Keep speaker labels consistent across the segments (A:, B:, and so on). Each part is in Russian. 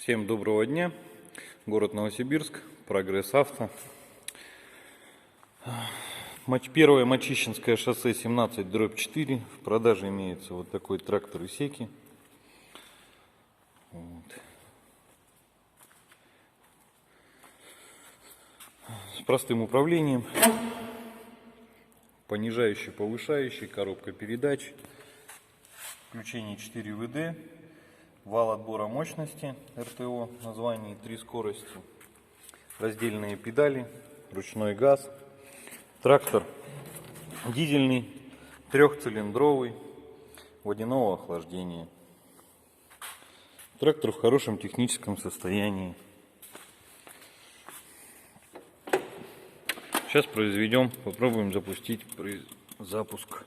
A: Всем доброго дня. Город Новосибирск, Прогресс Авто. Первое Мачищинское шоссе 17/4. В продаже имеется вот такой трактор Исеки. С простым управлением. Понижающий, повышающий, коробка передач. Включение 4 ВД. Вал отбора мощности РТО, название 3 скорости, раздельные педали, ручной газ. Трактор дизельный, трехцилиндровый, водяного охлаждения. Трактор в хорошем техническом состоянии. Сейчас попробуем запустить запуск.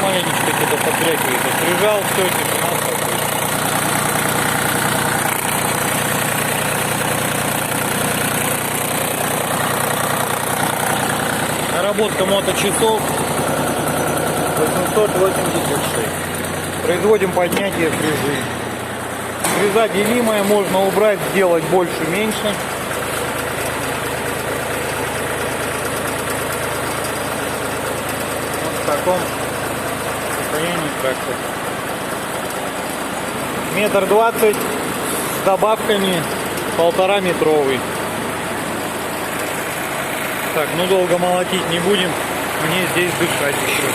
A: Маленечко что-то потряхивает, прижал, все, тишина. Наработка моточасов 886. Производим поднятие фрезы. Фреза делимая, можно убрать, сделать больше, меньше. Вот в таком состоянии трактор. 1,20 м с добавками 1,5-метровый. Так, ну долго молотить не будем, мне здесь дышать еще.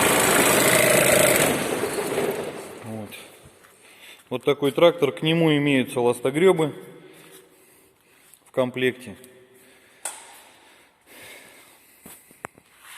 A: Вот такой трактор, к нему имеются ластогребы в комплекте.